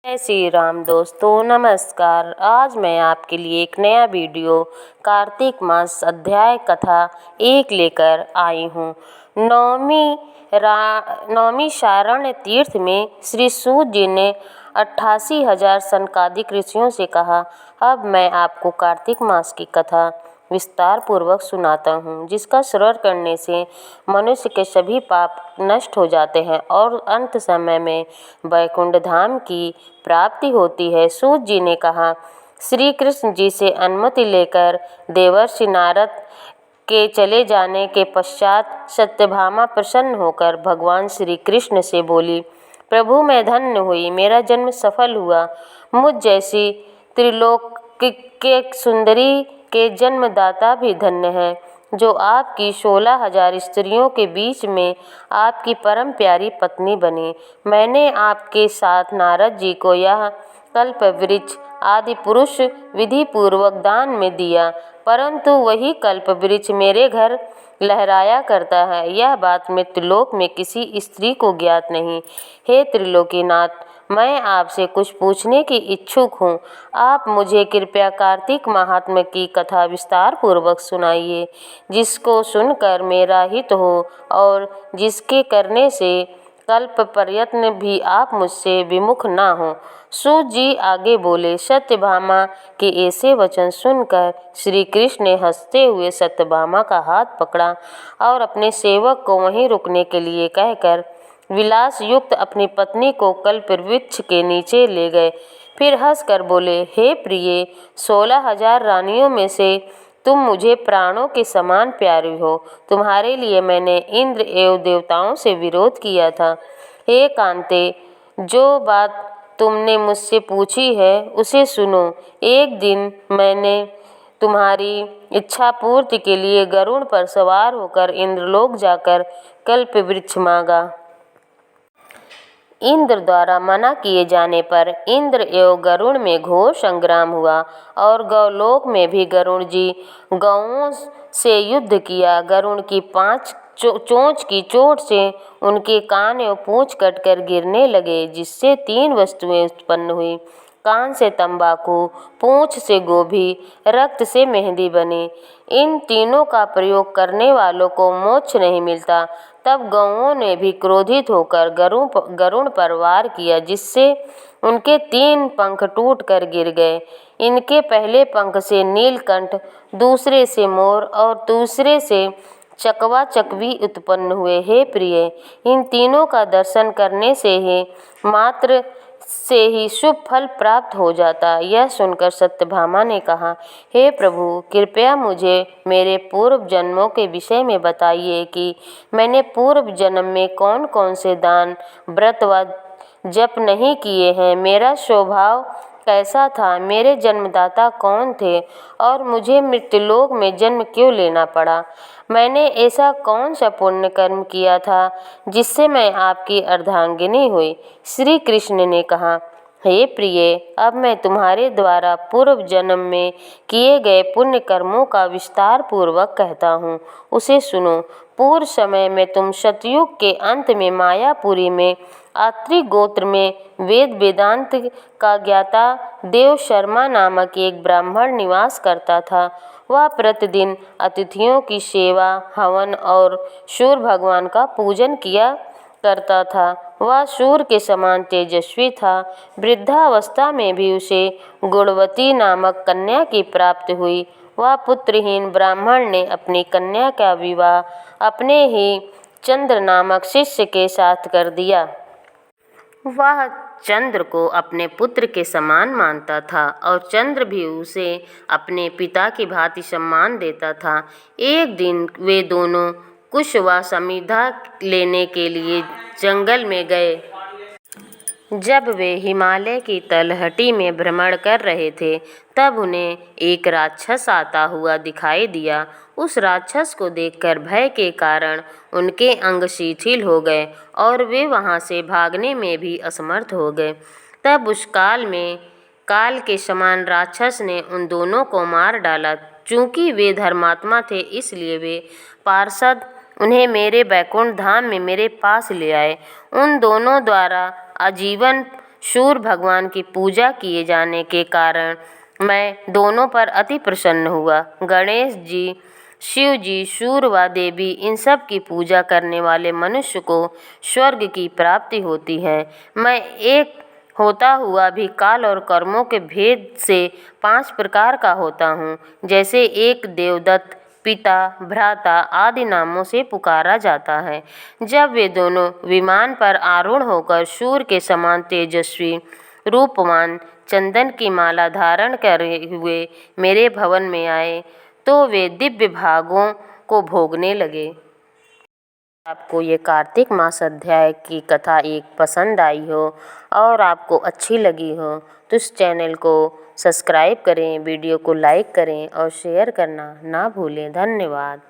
जय श्री राम दोस्तों, नमस्कार। आज मैं आपके लिए एक नया वीडियो कार्तिक मास अध्याय कथा 1 लेकर आई हूँ। नौमी शारण्य तीर्थ में श्री सूत जी ने 88,000 सनकादिक ऋषियों से कहा, अब मैं आपको कार्तिक मास की कथा विस्तार पूर्वक सुनाता हूँ, जिसका श्रवण करने से मनुष्य के सभी पाप नष्ट हो जाते हैं और अंत समय में वैकुंठ धाम की प्राप्ति होती है। सूत जी ने कहा, श्री कृष्ण जी से अनुमति लेकर देवर्षि नारद के चले जाने के पश्चात सत्यभामा प्रसन्न होकर भगवान श्री कृष्ण से बोली, प्रभु मैं धन्य हुई, मेरा जन्म सफल हुआ। मुझ जैसी त्रिलोक के सुंदरी के जन्मदाता भी धन्य है, जो आपकी 16,000 स्त्रियों के बीच में आपकी परम प्यारी पत्नी बनी। मैंने आपके साथ नारद जी को यह कल्प वृक्ष आदि पुरुष विधि पूर्वक दान में दिया, परंतु वही कल्प वृक्ष मेरे घर लहराया करता है। यह बात मैं त्रिलोक में किसी स्त्री को ज्ञात नहीं। हे त्रिलोकीनाथ, मैं आपसे कुछ पूछने की इच्छुक हूँ। आप मुझे कृपया कार्तिक महात्म्य की कथा विस्तार पूर्वक सुनाइए, जिसको सुनकर मेरा हित हो और जिसके करने से कल्प प्रयत्न भी आप मुझसे विमुख ना हो। सूत जी आगे बोले, सत्यभामा के ऐसे वचन सुनकर श्री कृष्ण ने हंसते हुए सत्यभामा का हाथ पकड़ा और अपने सेवक को वहीं रुकने के लिए कहकर विलास युक्त अपनी पत्नी को कल्प वृक्ष के नीचे ले गए। फिर हंसकर बोले, हे प्रिय, 16,000 रानियों में से तुम मुझे प्राणों के समान प्यारी हो। तुम्हारे लिए मैंने इंद्र एवं देवताओं से विरोध किया था। हे कांते, जो बात तुमने मुझसे पूछी है उसे सुनो। एक दिन मैंने तुम्हारी इच्छा पूर्ति के लिए गरुड़ पर सवार होकर इंद्रलोक जाकर कल्प वृक्ष मांगा। इंद्र द्वारा मना किए जाने पर इंद्र एवं गरुड़ में घोर संग्राम हुआ और गौलोक में भी गरुड़ जी गौओं से युद्ध किया। गरुड़ की 5 चोंच की चोट से उनके कान एवं पूंछ कटकर गिरने लगे, जिससे 3 वस्तुएं उत्पन्न हुई। कान से तंबाकू, पूंछ से गोभी, रक्त से मेहंदी बनी। इन तीनों का प्रयोग करने वालों को मोक्ष नहीं मिलता। तब गौओं ने भी क्रोधित होकर गरुड़ पर वार किया, जिससे उनके 3 पंख टूट कर गिर गए। इनके पहले पंख से नीलकंठ, दूसरे से मोर और दूसरे से चकवा चकवी उत्पन्न हुए। हे प्रिय, इन तीनों का दर्शन करने से ही मात्र से ही शुभ फल प्राप्त हो जाता। यह सुनकर सत्यभामा ने कहा, हे प्रभु, कृपया मुझे मेरे पूर्व जन्मों के विषय में बताइए कि मैंने पूर्व जन्म में कौन कौन से दान, व्रत व जप नहीं किए हैं। मेरा स्वभाव कैसा था, मेरे जन्मदाता कौन थे और मुझे मृत्युलोक में जन्म क्यों लेना पड़ा। मैंने ऐसा कौन सा पुण्य कर्म किया था जिससे मैं आपकी अर्धांगिनी हुई। श्री कृष्ण ने कहा, हे प्रिय, अब मैं तुम्हारे द्वारा पूर्व जन्म में किए गए पुण्य कर्मों का विस्तार पूर्वक कहता हूँ, उसे सुनो। पूर्व समय में तुम सतयुग के अंत में मायापुरी में आत्रि गोत्र में वेद वेदांत का ज्ञाता देव शर्मा नामक एक ब्राह्मण निवास करता था। वह प्रतिदिन अतिथियों की सेवा, हवन और सूर्य भगवान का पूजन किया करता था। वह सूर्य के समान तेजस्वी था। वृद्धावस्था में भी उसे गुणवती नामक कन्या की प्राप्ति हुई। वह पुत्रहीन ब्राह्मण ने अपनी कन्या का विवाह अपने ही चंद्र नामक शिष्य के साथ कर दिया। वह चंद्र को अपने पुत्र के समान मानता था और चंद्र भी उसे अपने पिता की भांति सम्मान देता था। एक दिन वे दोनों कुश व समिधा लेने के लिए जंगल में गए। जब वे हिमालय की तलहटी में भ्रमण कर रहे थे, तब उन्हें एक राक्षस आता हुआ दिखाई दिया। उस राक्षस को देखकर भय के कारण उनके अंग शिथिल हो गए और वे वहां से भागने में भी असमर्थ हो गए। तब उस काल के समान राक्षस ने उन दोनों को मार डाला। चूंकि वे धर्मात्मा थे, इसलिए वे पार्षद उन्हें मेरे बैकुंठ धाम में मेरे पास ले आए। उन दोनों द्वारा आजीवन सूर्य भगवान की पूजा किए जाने के कारण मैं दोनों पर अति प्रसन्न हुआ। गणेश जी, शिव जी, सूर्य व देवी, इन सब की पूजा करने वाले मनुष्य को स्वर्ग की प्राप्ति होती है। मैं एक होता हुआ भी काल और कर्मों के भेद से 5 प्रकार का होता हूँ। जैसे एक देवदत्त, पिता, भ्राता आदि नामों से पुकारा जाता है। जब वे दोनों विमान पर आरूढ़ होकर सूर्य के समान तेजस्वी, रूपवान, चंदन की माला धारण करे हुए मेरे भवन में आए, तो वे दिव्य भागों को भोगने लगे। आपको ये कार्तिक मास अध्याय की कथा एक पसंद आई हो और आपको अच्छी लगी हो तो इस चैनल को सब्सक्राइब करें, वीडियो को लाइक करें और शेयर करना ना भूलें। धन्यवाद।